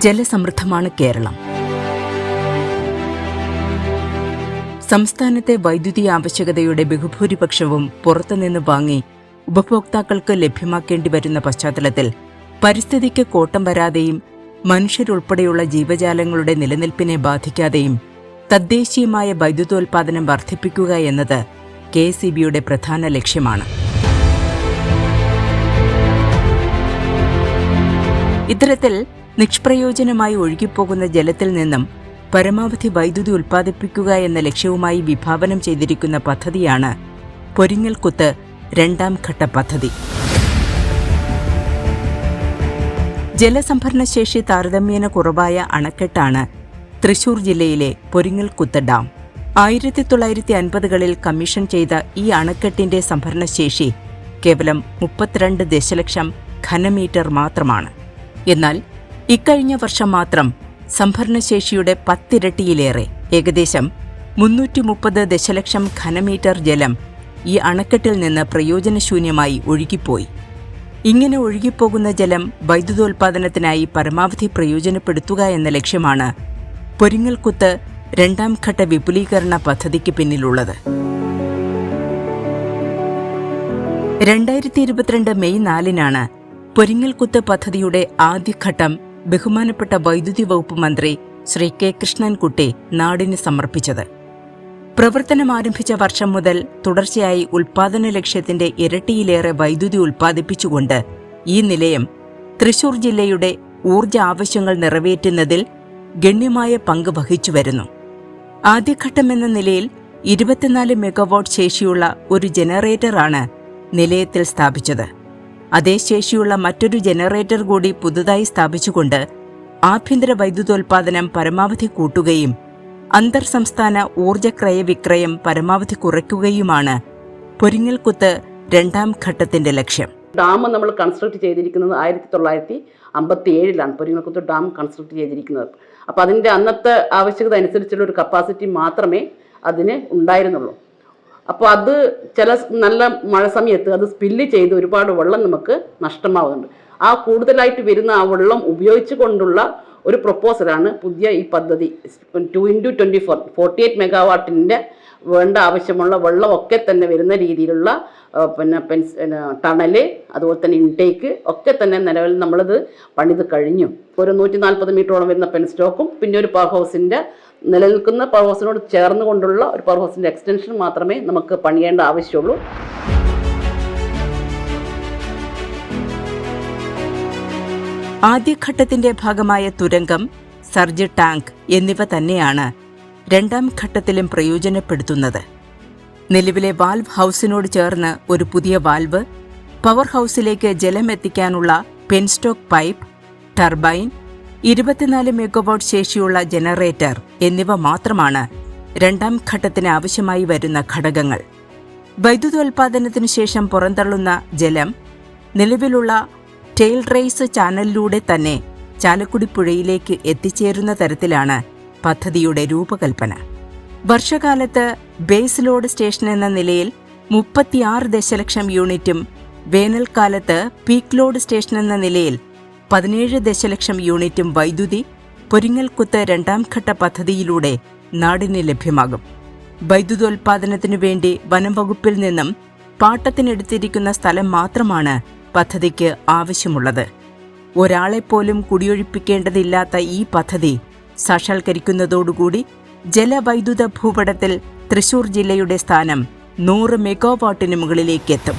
ജലസമൃദ്ധമാണ് കേരളം. സംസ്ഥാനത്തെ വൈദ്യുതി ആവശ്യകതയുടെ ബഹുഭൂരിപക്ഷവും പുറത്തുനിന്ന് വാങ്ങി ഉപഭോക്താക്കൾക്ക് ലഭ്യമാക്കേണ്ടി വരുന്ന പശ്ചാത്തലത്തിൽ പരിസ്ഥിതിക്ക് കോട്ടം വരാതെയും മനുഷ്യരുൾപ്പെടെയുള്ള ജീവജാലങ്ങളുടെ നിലനിൽപ്പിനെ ബാധിക്കാതെയും തദ്ദേശീയമായ വൈദ്യുതോൽപാദനം വർദ്ധിപ്പിക്കുക എന്നത് KSEBയുടെ പ്രധാന ലക്ഷ്യമാണ്. ഇത്തരത്തിൽ നിഷ്പ്രയോജനമായി ഒഴുകിപ്പോകുന്ന ജലത്തിൽ നിന്നും പരമാവധി വൈദ്യുതി ഉൽപ്പാദിപ്പിക്കുക എന്ന ലക്ഷ്യവുമായി വിഭാവനം ചെയ്തിരിക്കുന്ന പദ്ധതിയാണ് പൊരിങ്ങൽകുത്ത് രണ്ടാം ഘട്ട പദ്ധതി. ജലസംഭരണശേഷി താരതമ്യേന കുറവായ അണക്കെട്ടാണ് തൃശൂർ ജില്ലയിലെ പൊരിങ്ങൽകുത്ത് ഡാം. 1950കളിൽ കമ്മീഷൻ ചെയ്ത ഈ അണക്കെട്ടിന്റെ സംഭരണശേഷി കേവലം 32 ദശലക്ഷം ഘനമീറ്റർ മാത്രമാണ്. എന്നാൽ ഇക്കഴിഞ്ഞ വർഷം മാത്രം സംഭരണശേഷിയുടെ 10 ഇരട്ടിയിലേറെ, ഏകദേശം 330 ദശലക്ഷം ഘനമീറ്റർ ജലം ഈ അണക്കെട്ടിൽ നിന്ന് പ്രയോജനശൂന്യമായി ഒഴുകിപ്പോയി. ഇങ്ങനെ ഒഴുകിപ്പോകുന്ന ജലം വൈദ്യുതോൽപാദനത്തിനായി പരമാവധി പ്രയോജനപ്പെടുത്തുക എന്ന ലക്ഷ്യമാണ് പൊരിങ്ങൽകുത്ത് രണ്ടാം ഘട്ട വിപുലീകരണ പദ്ധതിക്ക് പിന്നിലുള്ളത്. 2022 മെയ് 4-നാണ് പൊരിങ്ങൽകുത്ത് പദ്ധതിയുടെ ആദ്യഘട്ടം ബഹുമാനപ്പെട്ട വൈദ്യുതി വകുപ്പ് മന്ത്രി ശ്രീ കെ കൃഷ്ണൻകുട്ടി നാടിന് സമർപ്പിച്ചത്. പ്രവർത്തനം ആരംഭിച്ച വർഷം മുതൽ തുടർച്ചയായി ഉൽപാദന ലക്ഷ്യത്തിന്റെ ഇരട്ടിയിലേറെ വൈദ്യുതി ഉൽപ്പാദിപ്പിച്ചുകൊണ്ട് ഈ നിലയം തൃശൂർ ജില്ലയുടെ ഊർജ്ജ ആവശ്യങ്ങൾ നിറവേറ്റുന്നതിൽ ഗണ്യമായ പങ്ക് വഹിച്ചുവരുന്നു. ആദ്യഘട്ടമെന്ന നിലയിൽ 24 മെഗാവാട്ട് ശേഷിയുള്ള ഒരു ജനറേറ്ററാണ് നിലയത്തിൽ സ്ഥാപിച്ചത്. അതേ ശേഷിയുള്ള മറ്റൊരു ജനറേറ്റർ കൂടി പുതുതായി സ്ഥാപിച്ചുകൊണ്ട് ആഭ്യന്തര വൈദ്യുതോൽപാദനം പരമാവധി കൂട്ടുകയും അന്തർ സംസ്ഥാന ഊർജ്ജ ക്രയവിക്രയം പരമാവധി കുറയ്ക്കുകയുമാണ് പൊരിങ്ങൽകുത്ത് രണ്ടാം ഘട്ടത്തിന്റെ ലക്ഷ്യം. ഡാം നമ്മൾ കൺസ്ട്രക്ട് ചെയ്തിരിക്കുന്നത് 1957-ലാണ് പൊരിങ്ങൽകുത്ത് ഡാം കൺസ്ട്രക്ട് ചെയ്തിരിക്കുന്നത്. അപ്പോൾ അതിൻ്റെ അന്നത്തെ ആവശ്യകത അനുസരിച്ചുള്ള ഒരു കപ്പാസിറ്റി മാത്രമേ അതിന് ഉണ്ടായിരുന്നുള്ളൂ. അപ്പോൾ അത് ചില നല്ല മഴ സമയത്ത് അത് സ്പില്ല് ചെയ്ത് ഒരുപാട് വെള്ളം നമുക്ക് നഷ്ടമാവുന്നുണ്ട്. ആ കൂടുതലായിട്ട് വരുന്ന ആ വെള്ളം ഉപയോഗിച്ചു കൊണ്ടുള്ള ഒരു പ്രപ്പോസലാണ് പുതിയ ഈ പദ്ധതി. 2x24 48 മെഗാവാട്ടിൻ്റെ വേണ്ട ആവശ്യമുള്ള വെള്ളമൊക്കെ തന്നെ വരുന്ന രീതിയിലുള്ള ടണല്, അതുപോലെ തന്നെ ഇൻടേക്ക് ഒക്കെ തന്നെ നിലവിൽ നമ്മളത് പണിത് കഴിഞ്ഞു. ഒരു 140 മീറ്ററോളം വരുന്ന പെൻ സ്റ്റോക്കും പിന്നെ ഒരു പവർ ഹൗസിൻ്റെ നിലനിൽക്കുന്ന പവർ ഹൗസിനോട് ചേർന്ന് കൊണ്ടുള്ള ഒരു പവർ ഹൗസിൻ്റെ എക്സ്റ്റൻഷൻ മാത്രമേ നമുക്ക് പണിയേണ്ട ആവശ്യമുള്ളൂ. ആദ്യഘട്ടത്തിന്റെ ഭാഗമായ തുരങ്കം, സർജ് ടാങ്ക് എന്നിവ തന്നെയാണ് രണ്ടാം ഘട്ടത്തിലും പ്രയോജനപ്പെടുത്തുന്നത്. നിലവിലെ വാൽവ് ഹൗസിനോട് ചേർന്ന് ഒരു പുതിയ വാൽവ്, പവർ ഹൗസിലേക്ക് ജലം എത്തിക്കാനുള്ള പെൻസ്റ്റോക്ക് പൈപ്പ്, ടർബൈൻ, 24 മെഗാവാട്ട് ശേഷിയുള്ള ജനറേറ്റർ എന്നിവ മാത്രമാണ് രണ്ടാം ഘട്ടത്തിന് ആവശ്യമായി വരുന്ന ഘടകങ്ങൾ. വൈദ്യുതോൽപാദനത്തിനു ശേഷം പുറന്തള്ളുന്ന ജലം നിലവിലുള്ള ടെയിൽ റേസ് ചാനലിലൂടെ തന്നെ ചാലക്കുടി പുഴയിലേക്ക് എത്തിച്ചേരുന്ന തരത്തിലാണ് പദ്ധതിയുടെ രൂപകൽപ്പന. വർഷകാലത്ത് ബേസ് ലോഡ് സ്റ്റേഷൻ എന്ന നിലയിൽ 36 ദശലക്ഷം യൂണിറ്റും വേനൽക്കാലത്ത് പീക്ക് ലോഡ് സ്റ്റേഷൻ എന്ന നിലയിൽ 17 ദശലക്ഷം യൂണിറ്റും വൈദ്യുതി പൊരിങ്ങൽകുത്ത് രണ്ടാം ഘട്ട പദ്ധതിയിലൂടെ നാടിന് ലഭ്യമാകും. വൈദ്യുതോൽപാദനത്തിനു വേണ്ടി വനം വകുപ്പിൽ നിന്നും പാട്ടത്തിനെടുത്തിരിക്കുന്ന സ്ഥലം മാത്രമാണ് പദ്ധതിക്ക് ആവശ്യമുള്ളത്. ഒരാളെപ്പോലും കുടിയൊഴിപ്പിക്കേണ്ടതില്ലാത്ത ഈ പദ്ധതി സാക്ഷാത്കരിക്കുന്നതോടുകൂടി ജലവൈദ്യുത ഭൂപടത്തിൽ തൃശൂർ ജില്ലയുടെ സ്ഥാനം 100 മെഗാവാട്ടിന് മുകളിലേക്കെത്തും.